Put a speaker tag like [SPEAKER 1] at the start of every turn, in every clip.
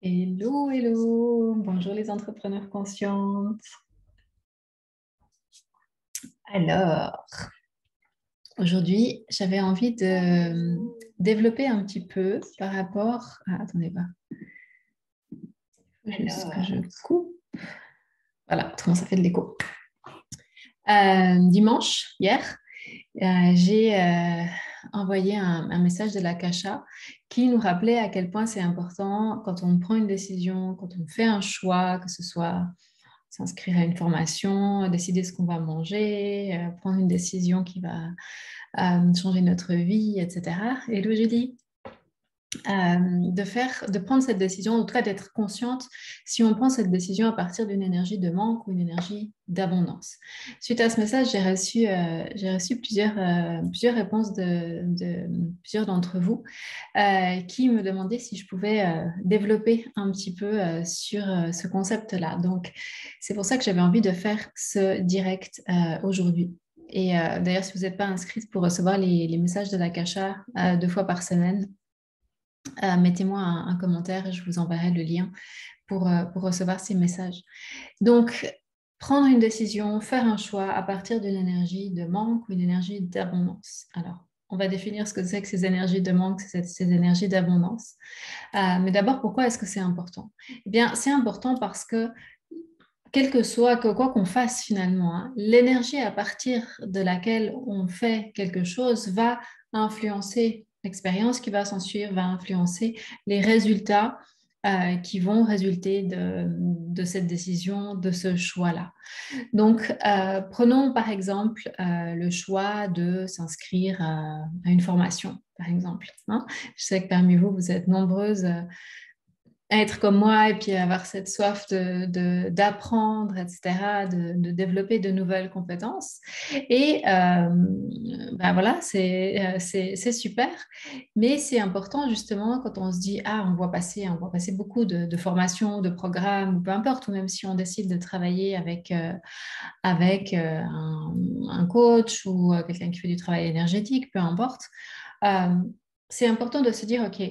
[SPEAKER 1] Hello, hello, bonjour les entrepreneurs conscientes. Alors, aujourd'hui, j'avais envie de développer un petit peu par rapport à... Attendez pas, juste que je coupe. Voilà, autrement ça fait de l'écho. Dimanche, hier, j'ai envoyé un message de la Kasha qui nous rappelait à quel point c'est important quand on prend une décision, quand on fait un choix, que ce soit s'inscrire à une formation, décider ce qu'on va manger, prendre une décision qui va changer notre vie, etc. Et donc, j'ai dit de prendre cette décision, en tout cas d'être consciente si on prend cette décision à partir d'une énergie de manque ou une énergie d'abondance. Suite à ce message, j'ai reçu plusieurs réponses de plusieurs d'entre vous qui me demandaient si je pouvais développer un petit peu sur ce concept-là. Donc, c'est pour ça que j'avais envie de faire ce direct aujourd'hui. Et d'ailleurs, si vous n'êtes pas inscrite pour recevoir les messages de la Kasha 2 fois par semaine, mettez-moi un commentaire et je vous enverrai le lien pour recevoir ces messages. Donc, prendre une décision, faire un choix à partir d'une énergie de manque ou une énergie d'abondance. Alors, on va définir ce que c'est que ces énergies de manque, ces énergies d'abondance. Mais d'abord, pourquoi est-ce que c'est important? Eh bien, c'est important parce que quel que soit, quoi qu'on fasse finalement, hein, l'énergie à partir de laquelle on fait quelque chose va influencer l'expérience qui va s'en suivre, va influencer les résultats qui vont résulter de cette décision, de ce choix-là. Donc, prenons par exemple le choix de s'inscrire à une formation, par exemple, hein. Je sais que parmi vous, vous êtes nombreuses à être comme moi et puis avoir cette soif d'apprendre, etc., de développer de nouvelles compétences. Et ben voilà, c'est super. Mais c'est important justement quand on se dit, ah, on voit passer beaucoup de formations, de programmes, ou peu importe, ou même si on décide de travailler avec un coach ou quelqu'un qui fait du travail énergétique, peu importe. Euh, c'est important de se dire, OK,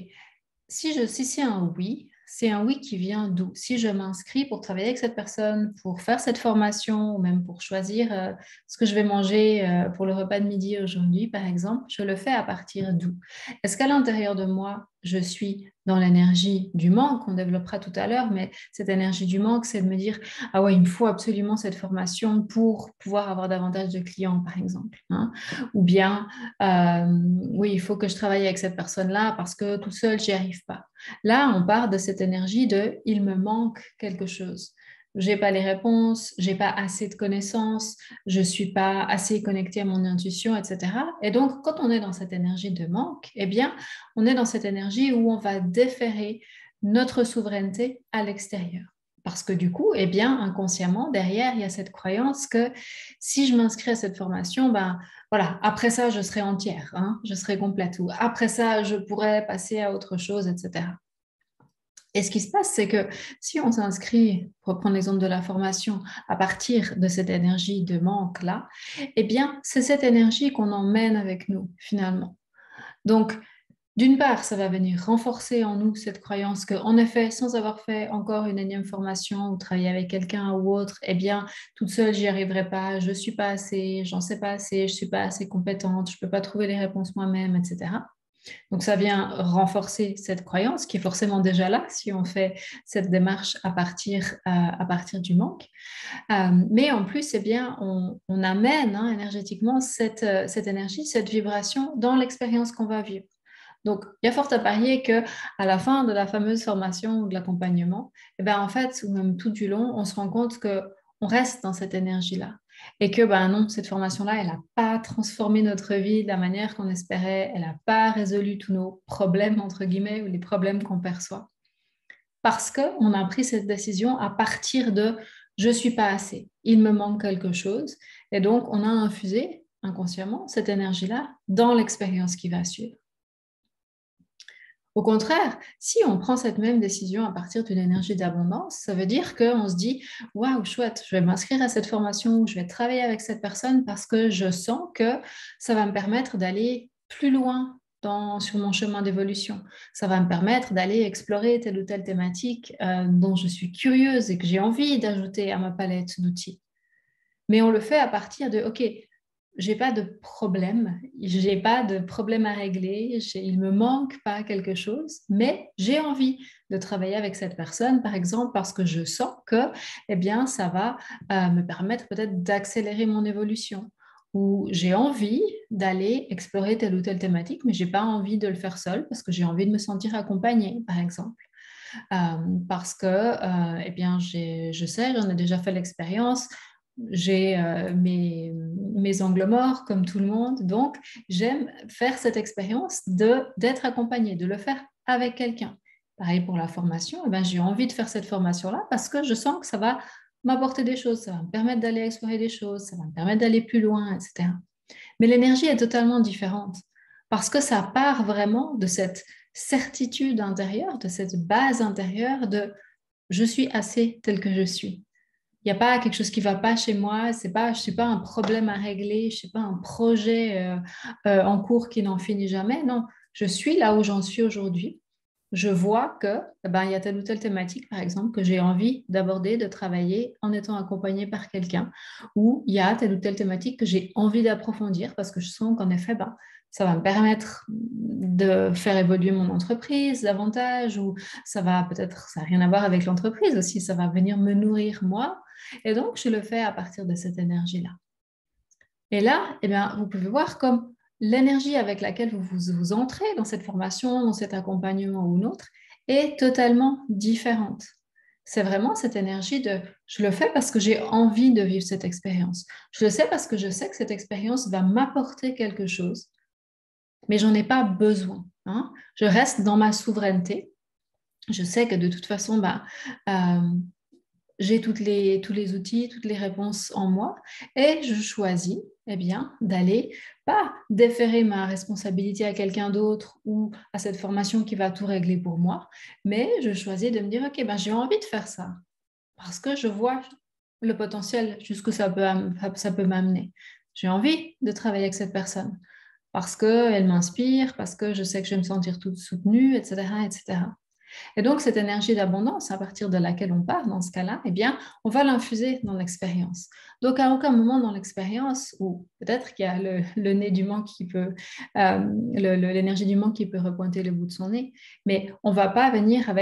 [SPEAKER 1] si c'est un oui, c'est un oui qui vient d'où? Si je m'inscris pour travailler avec cette personne, pour faire cette formation, ou même pour choisir ce que je vais manger pour le repas de midi aujourd'hui, par exemple, je le fais à partir d'où? Est-ce qu'à l'intérieur de moi, je suis dans l'énergie du manque, on développera tout à l'heure, mais cette énergie du manque, c'est de me dire, ah ouais, il me faut absolument cette formation pour pouvoir avoir davantage de clients, par exemple, hein. Ou bien, oui, il faut que je travaille avec cette personne-là parce que tout seul, j'y arrive pas. Là, on part de cette énergie de il me manque quelque chose. J'ai pas les réponses, j'ai pas assez de connaissances, je suis pas assez connectée à mon intuition, etc. Et donc, quand on est dans cette énergie de manque, eh bien, on est dans cette énergie où on va déférer notre souveraineté à l'extérieur. Parce que du coup, eh bien, inconsciemment, derrière, il y a cette croyance que si je m'inscris à cette formation, ben, voilà, après ça, je serai entière, hein, je serai complète. Ou après ça, je pourrais passer à autre chose, etc. Et ce qui se passe, c'est que si on s'inscrit, pour reprendre l'exemple de la formation, à partir de cette énergie de manque-là, eh bien, c'est cette énergie qu'on emmène avec nous, finalement. Donc, d'une part, ça va venir renforcer en nous cette croyance qu'en effet, sans avoir fait encore une énième formation ou travailler avec quelqu'un ou autre, eh bien, toute seule, j'y arriverai pas, je suis pas assez, j'en sais pas assez, je suis pas assez compétente, je peux pas trouver les réponses moi-même, etc. Donc, ça vient renforcer cette croyance qui est forcément déjà là si on fait cette démarche à partir du manque. Mais en plus, eh bien, on amène hein, énergétiquement cette énergie, cette vibration dans l'expérience qu'on va vivre. Donc, il y a fort à parier que à la fin de la fameuse formation ou de l'accompagnement, eh ben, en fait, ou même tout du long, on se rend compte que on reste dans cette énergie-là. Et que ben non, cette formation-là, elle n'a pas transformé notre vie de la manière qu'on espérait, elle n'a pas résolu tous nos problèmes, entre guillemets, ou les problèmes qu'on perçoit. Parce qu'on a pris cette décision à partir de je ne suis pas assez, il me manque quelque chose. Et donc, on a infusé inconsciemment cette énergie-là dans l'expérience qui va suivre. Au contraire, si on prend cette même décision à partir d'une énergie d'abondance, ça veut dire qu'on se dit, waouh, chouette, je vais m'inscrire à cette formation, je vais travailler avec cette personne parce que je sens que ça va me permettre d'aller plus loin sur mon chemin d'évolution. Ça va me permettre d'aller explorer telle ou telle thématique dont je suis curieuse et que j'ai envie d'ajouter à ma palette d'outils. Mais on le fait à partir de, OK, j'ai pas de problème, j'ai pas de problème à régler, il me manque pas quelque chose, mais j'ai envie de travailler avec cette personne, par exemple, parce que je sens que, eh bien, ça va me permettre peut-être d'accélérer mon évolution. Ou j'ai envie d'aller explorer telle ou telle thématique, mais j'ai pas envie de le faire seule parce que j'ai envie de me sentir accompagnée, par exemple. Parce que, eh bien, je sais, j'en ai déjà fait l'expérience, j'ai mes angles morts comme tout le monde, donc j'aime faire cette expérience d'être accompagnée, de le faire avec quelqu'un. Pareil pour la formation, eh bien, j'ai envie de faire cette formation-là parce que je sens que ça va m'apporter des choses, ça va me permettre d'aller explorer des choses, ça va me permettre d'aller plus loin, etc. Mais l'énergie est totalement différente parce que ça part vraiment de cette certitude intérieure, de cette base intérieure de je suis assez tel que je suis. Il n'y a pas quelque chose qui ne va pas chez moi, je ne suis pas un problème à régler, je ne suis pas un projet en cours qui n'en finit jamais. Non, je suis là où j'en suis aujourd'hui. Je vois que, il y a telle ou telle thématique, par exemple, que j'ai envie d'aborder, de travailler en étant accompagnée par quelqu'un, ou il y a telle ou telle thématique que j'ai envie d'approfondir parce que je sens qu'en effet, ça va me permettre de faire évoluer mon entreprise davantage, ou ça va peut-être, ça n'a rien à voir avec l'entreprise aussi, ça va venir me nourrir moi. Et donc, je le fais à partir de cette énergie-là. Et là, eh bien, vous pouvez voir comme l'énergie avec laquelle vous entrez dans cette formation, dans cet accompagnement ou autre, est totalement différente. C'est vraiment cette énergie de je le fais parce que j'ai envie de vivre cette expérience. Je le sais parce que je sais que cette expérience va m'apporter quelque chose, mais j'en ai pas besoin. Hein. Je reste dans ma souveraineté. Je sais que de toute façon, j'ai tous les outils, toutes les réponses en moi et je choisis eh bien, d'aller pas déférer ma responsabilité à quelqu'un d'autre ou à cette formation qui va tout régler pour moi, mais je choisis de me dire, OK, j'ai envie de faire ça parce que je vois le potentiel jusqu'où ça peut m'amener. J'ai envie de travailler avec cette personne parce qu'elle m'inspire, parce que je sais que je vais me sentir toute soutenue, etc., etc. Et donc, cette énergie d'abondance, à partir de laquelle on part dans ce cas-là, eh bien, on va l'infuser dans l'expérience. Donc, à aucun moment dans l'expérience, ou peut-être qu'il y a le nez du manque qui peut, l'énergie du manque qui peut repointer le bout de son nez, mais on ne va pas venir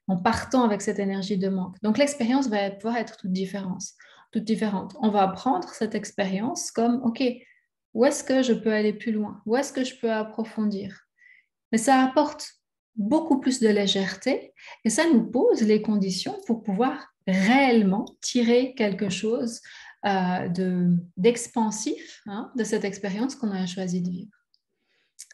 [SPEAKER 1] en partant avec cette énergie de manque. Donc, l'expérience va pouvoir être toute différente. On va prendre cette expérience comme, OK, où est-ce que je peux aller plus loin? Où est-ce que je peux approfondir? Mais ça apporte beaucoup plus de légèreté et ça nous pose les conditions pour pouvoir réellement tirer quelque chose d'expansif de cette expérience qu'on a choisi de vivre.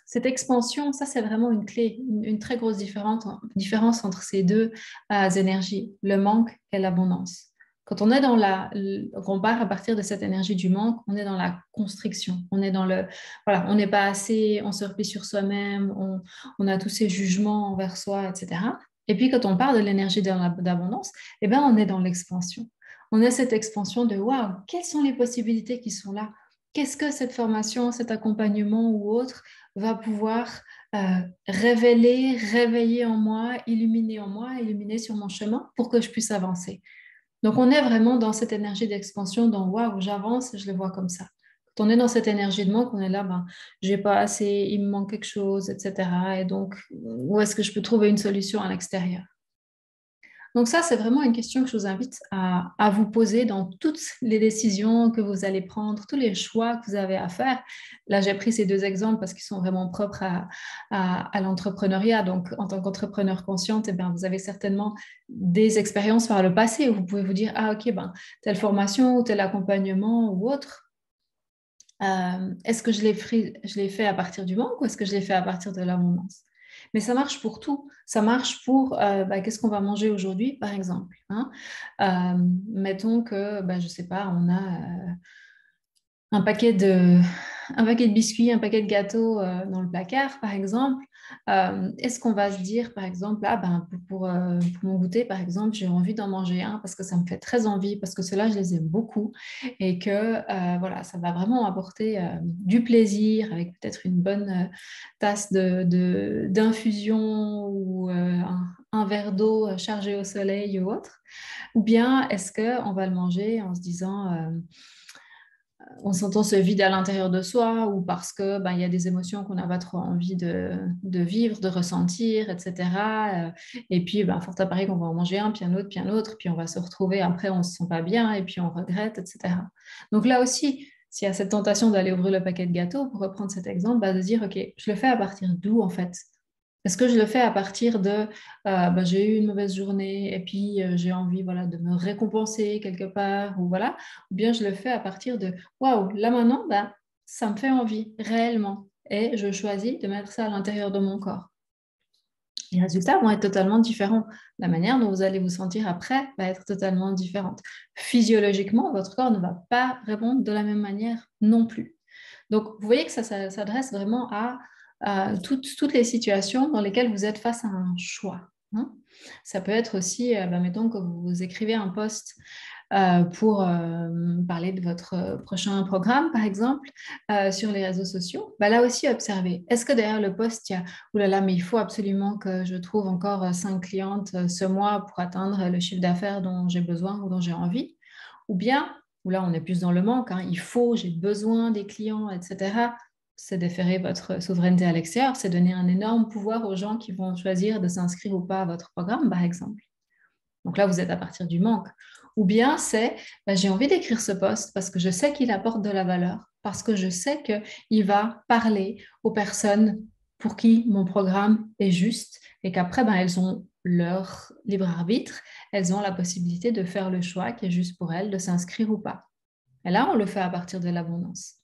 [SPEAKER 1] Cette expansion, ça c'est vraiment une clé, une très grosse différence entre ces deux énergies, le manque et l'abondance. Quand on part à partir de cette énergie du manque, on est dans la constriction, on est on n'est pas assez, on se replie sur soi-même, on a tous ces jugements envers soi, etc. Et puis quand on part de l'énergie d'abondance, eh ben, on est dans l'expansion. On a cette expansion de waouh, quelles sont les possibilités qui sont là? Qu'est-ce que cette formation, cet accompagnement ou autre va pouvoir réveiller en moi, illuminer sur mon chemin pour que je puisse avancer. Donc, on est vraiment dans cette énergie d'expansion, dans waouh, j'avance, je le vois comme ça. Quand on est dans cette énergie de manque, on est là, j'ai pas assez, il me manque quelque chose, etc. Et donc, où est-ce que je peux trouver une solution à l'extérieur? Donc ça, c'est vraiment une question que je vous invite à vous poser dans toutes les décisions que vous allez prendre, tous les choix que vous avez à faire. Là, j'ai pris ces deux exemples parce qu'ils sont vraiment propres à l'entrepreneuriat. Donc, en tant qu'entrepreneur consciente, eh bien, vous avez certainement des expériences par le passé où vous pouvez vous dire, ah ok, telle formation ou tel accompagnement ou autre, est-ce que je l'ai fait à partir du manque ou est-ce que je l'ai fait à partir de l'abondance? Mais ça marche pour tout. Ça marche pour qu'est-ce qu'on va manger aujourd'hui, par exemple. Hein. Mettons que, je ne sais pas, un paquet de, un paquet de biscuits, un paquet de gâteaux dans le placard, par exemple, est-ce qu'on va se dire, par exemple, ah ben, pour mon goûter, par exemple, j'ai envie d'en manger un parce que ça me fait très envie, parce que ceux-là, je les aime beaucoup et que voilà, ça va vraiment apporter du plaisir avec peut-être une bonne tasse d'infusion ou un verre d'eau chargé au soleil ou autre. Ou bien est-ce qu'on va le manger en se disant on s'entend ce vide à l'intérieur de soi ou parce que ben, il y a des émotions qu'on n'a pas trop envie de vivre, de ressentir, etc. Et puis, ben, fort à parier qu'on va en manger un, puis un autre, puis on va se retrouver après, on ne se sent pas bien et puis on regrette, etc. Donc là aussi, s'il y a cette tentation d'aller ouvrir le paquet de gâteaux, pour reprendre cet exemple, ben, de dire, OK, je le fais à partir d'où en fait? Est-ce que je le fais à partir de ben, j'ai eu une mauvaise journée et puis j'ai envie voilà, de me récompenser quelque part ou voilà, ou bien je le fais à partir de waouh, là maintenant, ben, ça me fait envie réellement et je choisis de mettre ça à l'intérieur de mon corps. Les résultats vont être totalement différents. La manière dont vous allez vous sentir après va être totalement différente. Physiologiquement, votre corps ne va pas répondre de la même manière non plus. Donc, vous voyez que ça s'adresse vraiment à toutes les situations dans lesquelles vous êtes face à un choix, hein. Ça peut être aussi, mettons que vous écrivez un post pour parler de votre prochain programme, par exemple, sur les réseaux sociaux. Bah, là aussi, observez. Est-ce que derrière le post, il y a « Ouh là là, mais il faut absolument que je trouve encore 5 clientes ce mois pour atteindre le chiffre d'affaires dont j'ai besoin ou dont j'ai envie ?» Ou bien, où là, on est plus dans le manque, hein, il faut, j'ai besoin des clients, etc. C'est déférer votre souveraineté à l'extérieur, c'est donner un énorme pouvoir aux gens qui vont choisir de s'inscrire ou pas à votre programme, par exemple. Donc là, vous êtes à partir du manque. Ou bien c'est, j'ai envie d'écrire ce post parce que je sais qu'il apporte de la valeur, parce que je sais qu'il va parler aux personnes pour qui mon programme est juste et qu'après, elles ont leur libre arbitre, elles ont la possibilité de faire le choix qui est juste pour elles, de s'inscrire ou pas. Et là, on le fait à partir de l'abondance.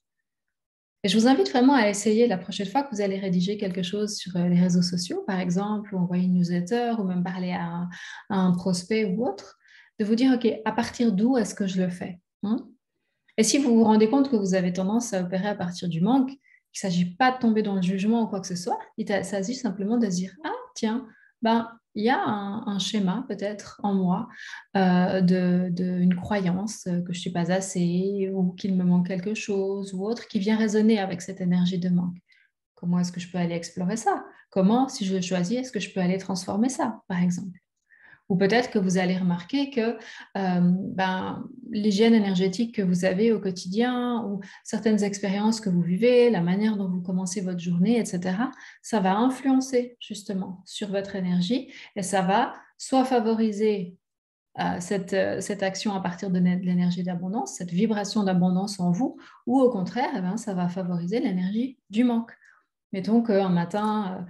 [SPEAKER 1] Et je vous invite vraiment à essayer la prochaine fois que vous allez rédiger quelque chose sur les réseaux sociaux, par exemple, ou envoyer une newsletter, ou même parler à un prospect ou autre, de vous dire, OK, à partir d'où est-ce que je le fais, hein? Et si vous vous rendez compte que vous avez tendance à opérer à partir du manque, il ne s'agit pas de tomber dans le jugement ou quoi que ce soit, il s'agit simplement de se dire, ah, tiens, il y a un schéma peut-être en moi une croyance que je ne suis pas assez ou qu'il me manque quelque chose ou autre qui vient résonner avec cette énergie de manque. Comment est-ce que je peux aller explorer ça? Comment, si je le choisis, est-ce que je peux aller transformer ça, par exemple? Ou peut-être que vous allez remarquer que l'hygiène énergétique que vous avez au quotidien ou certaines expériences que vous vivez, la manière dont vous commencez votre journée, etc., ça va influencer justement sur votre énergie et ça va soit favoriser cette action à partir de l'énergie d'abondance, cette vibration d'abondance en vous, ou au contraire, ça va favoriser l'énergie du manque. Mettons qu'un matin,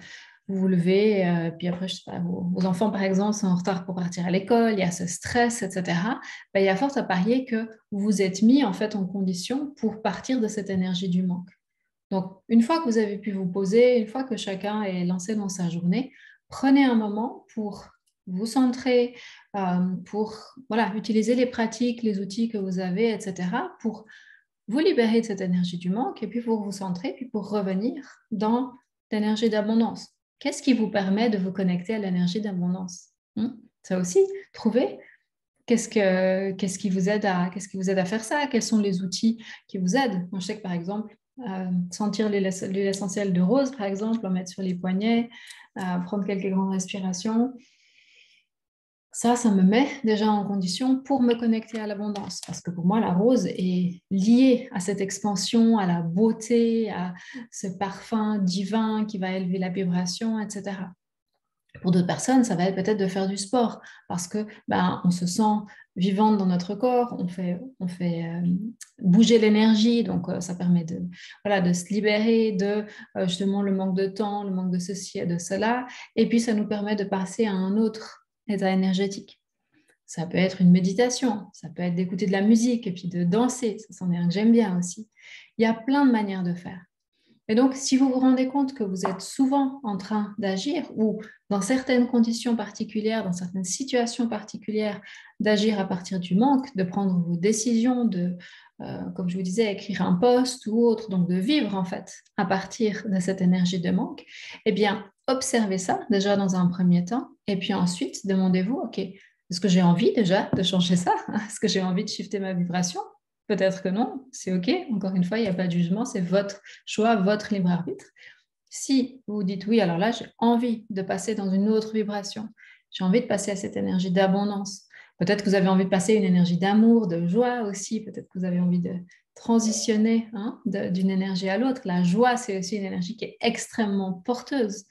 [SPEAKER 1] vous vous levez, puis après, je sais pas, vos enfants, par exemple, sont en retard pour partir à l'école, il y a ce stress, etc. Il y a fort à parier que vous vous êtes mis en fait en condition pour partir de cette énergie du manque. Donc, une fois que vous avez pu vous poser, une fois que chacun est lancé dans sa journée, prenez un moment pour vous centrer, pour voilà, utiliser les pratiques, les outils que vous avez, etc., pour vous libérer de cette énergie du manque et puis pour vous centrer, puis pour revenir dans l'énergie d'abondance. Qu'est-ce qui vous permet de vous connecter à l'énergie d'abondance? Ça aussi, trouver qu'est-ce qui vous aide à faire ça? Quels sont les outils qui vous aident? Moi, je sais que par exemple, sentir l'huile essentielle de rose, par exemple, en mettre sur les poignets, prendre quelques grandes respirations, ça me met déjà en condition pour me connecter à l'abondance. Parce que pour moi, la rose est liée à cette expansion, à la beauté, à ce parfum divin qui va élever la vibration, etc. Pour d'autres personnes, ça va être peut-être de faire du sport parce que on se sent vivante dans notre corps, on fait bouger l'énergie, donc ça permet de se libérer de justement le manque de temps, le manque de ceci et de cela, et puis ça nous permet de passer à un autre état énergétique. Ça peut être une méditation, ça peut être d'écouter de la musique et puis de danser, ça c'en est un que j'aime bien aussi. Il y a plein de manières de faire. Et donc, si vous vous rendez compte que vous êtes souvent en train d'agir ou dans certaines conditions particulières, dans certaines situations particulières, d'agir à partir du manque, de prendre vos décisions, de comme je vous disais, écrire un post ou autre, donc de vivre en fait à partir de cette énergie de manque, eh bien, observez ça déjà dans un premier temps, et puis ensuite, demandez-vous, OK, est-ce que j'ai envie déjà de changer ça? Est-ce que j'ai envie de shifter ma vibration? Peut-être que non, c'est OK. Encore une fois, il n'y a pas de jugement, c'est votre choix, votre libre arbitre. Si vous dites oui, alors là, j'ai envie de passer dans une autre vibration. J'ai envie de passer à cette énergie d'abondance. Peut-être que vous avez envie de passer à une énergie d'amour, de joie aussi. Peut-être que vous avez envie de transitionner d'une énergie à l'autre. La joie, c'est aussi une énergie qui est extrêmement porteuse.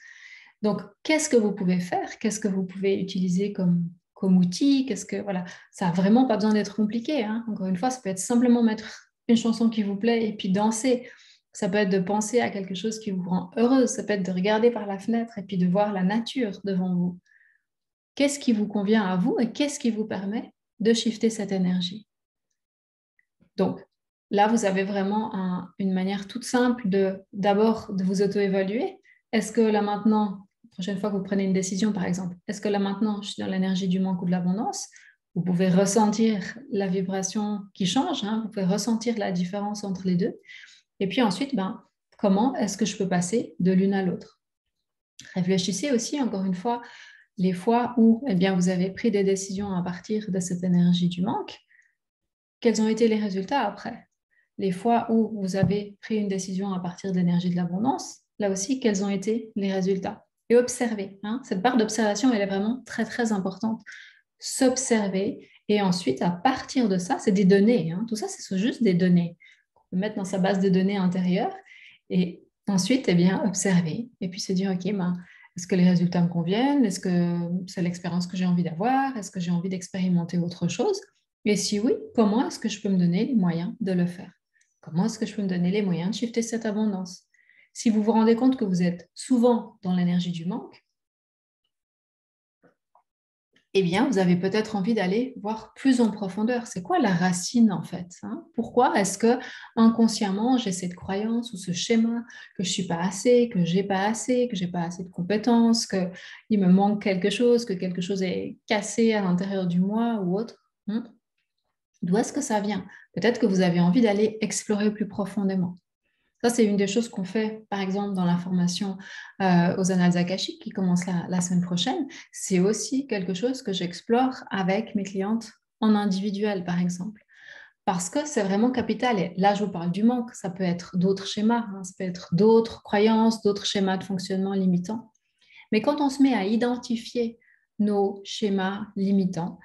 [SPEAKER 1] Donc, qu'est-ce que vous pouvez faire? Qu'est-ce que vous pouvez utiliser comme outil? Voilà, ça n'a vraiment pas besoin d'être compliqué. Encore une fois, ça peut être simplement mettre une chanson qui vous plaît et puis danser. Ça peut être de penser à quelque chose qui vous rend heureuse. Ça peut être de regarder par la fenêtre et puis de voir la nature devant vous. Qu'est-ce qui vous convient à vous et qu'est-ce qui vous permet de shifter cette énergie? Donc, là, vous avez vraiment une manière toute simple d'abord de vous auto-évaluer. Est-ce que là maintenant, la prochaine fois que vous prenez une décision, par exemple, est-ce que là maintenant, je suis dans l'énergie du manque ou de l'abondance? Vous pouvez ressentir la vibration qui change, vous pouvez ressentir la différence entre les deux. Et puis ensuite, comment est-ce que je peux passer de l'une à l'autre? Réfléchissez aussi, encore une fois, les fois où vous avez pris des décisions à partir de cette énergie du manque. Quels ont été les résultats après? Les fois où vous avez pris une décision à partir de l'énergie de l'abondance, là aussi, quels ont été les résultats? Et observer. Cette part d'observation, elle est vraiment très, très importante. S'observer et ensuite, à partir de ça, c'est des données. Tout ça, c'est juste des données qu'on peut mettre dans sa base de données intérieure et ensuite, observer et puis se dire, OK, est-ce que les résultats me conviennent? Est-ce que c'est l'expérience que j'ai envie d'avoir? Est-ce que j'ai envie d'expérimenter autre chose? Et si oui, comment est-ce que je peux me donner les moyens de le faire? Comment est-ce que je peux me donner les moyens de shifter cette abondance? Si vous vous rendez compte que vous êtes souvent dans l'énergie du manque, vous avez peut-être envie d'aller voir plus en profondeur. C'est quoi la racine en fait? Pourquoi est-ce que inconsciemment j'ai cette croyance ou ce schéma que je suis pas assez, que j'ai pas assez, que j'ai pas assez de compétences, que il me manque quelque chose, que quelque chose est cassé à l'intérieur du moi ou autre? D'où est-ce que ça vient? Peut-être que vous avez envie d'aller explorer plus profondément. Ça, c'est une des choses qu'on fait, par exemple, dans la formation aux Annales Akashiques qui commence la semaine prochaine. C'est aussi quelque chose que j'explore avec mes clientes en individuel, par exemple. Parce que c'est vraiment capital. Et là, je vous parle du manque. Ça peut être d'autres schémas, ça peut être d'autres croyances, d'autres schémas de fonctionnement limitants. Mais quand on se met à identifier nos schémas limitants,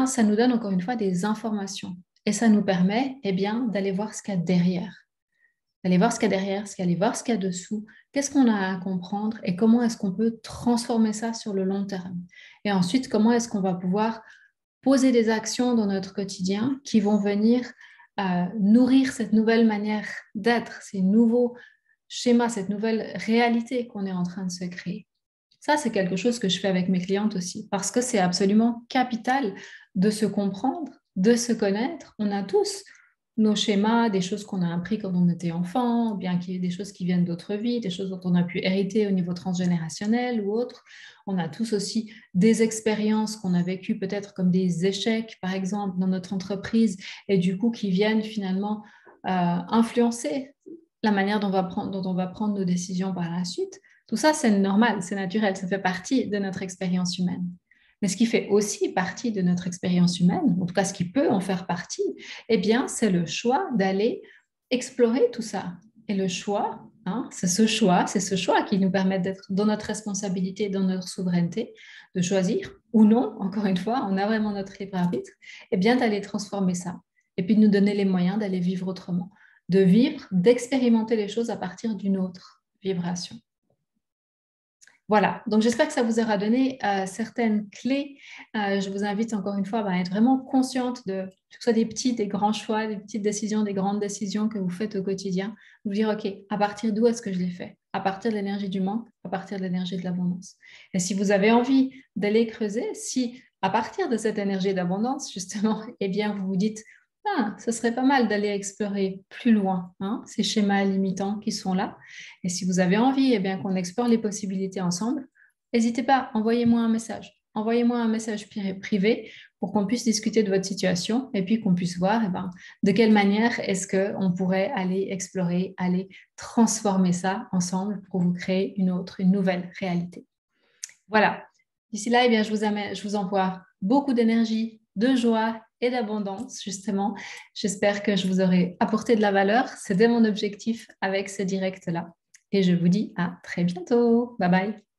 [SPEAKER 1] ça nous donne encore une fois des informations. Et ça nous permet d'aller voir ce qu'il y a derrière. D'aller voir ce qu'il y a derrière, d'aller voir ce qu'il y a dessous, qu'est-ce qu'on a à comprendre et comment est-ce qu'on peut transformer ça sur le long terme. Et ensuite, comment est-ce qu'on va pouvoir poser des actions dans notre quotidien qui vont venir nourrir cette nouvelle manière d'être, ces nouveaux schémas, cette nouvelle réalité qu'on est en train de se créer. Ça, c'est quelque chose que je fais avec mes clientes aussi, parce que c'est absolument capital de se comprendre, de se connaître. On a tous nos schémas, des choses qu'on a appris quand on était enfant, bien qu'il y ait des choses qui viennent d'autres vies, des choses dont on a pu hériter au niveau transgénérationnel ou autre. On a tous aussi des expériences qu'on a vécues peut-être comme des échecs, par exemple, dans notre entreprise, et du coup qui viennent finalement influencer la manière dont on va prendre nos décisions par la suite. Tout ça, c'est normal, c'est naturel, ça fait partie de notre expérience humaine. Mais ce qui fait aussi partie de notre expérience humaine, en tout cas ce qui peut en faire partie, c'est le choix d'aller explorer tout ça. Et le choix, c'est ce choix qui nous permet d'être dans notre responsabilité, dans notre souveraineté, de choisir ou non, encore une fois, on a vraiment notre libre arbitre, d'aller transformer ça. Et puis de nous donner les moyens d'aller vivre autrement, de vivre, d'expérimenter les choses à partir d'une autre vibration. Voilà, donc j'espère que ça vous aura donné certaines clés. Je vous invite encore une fois à être vraiment consciente de que ce soit des petits, des grands choix, des petites décisions, des grandes décisions que vous faites au quotidien. Vous dire, OK, à partir d'où est-ce que je les fais? À partir de l'énergie du manque, à partir de l'énergie de l'abondance. Et si vous avez envie d'aller creuser, si à partir de cette énergie d'abondance, justement, vous vous dites, ce serait pas mal d'aller explorer plus loin ces schémas limitants qui sont là. Et si vous avez envie qu'on explore les possibilités ensemble, n'hésitez pas, envoyez-moi un message. envoyez-moi un message privé pour qu'on puisse discuter de votre situation et puis qu'on puisse voir de quelle manière est-ce qu'on pourrait aller explorer, aller transformer ça ensemble pour vous créer une nouvelle réalité. Voilà. D'ici là, je vous envoie beaucoup d'énergie, de joie et d'abondance, justement. J'espère que je vous aurai apporté de la valeur. C'était mon objectif avec ce direct-là. Et je vous dis à très bientôt. Bye bye.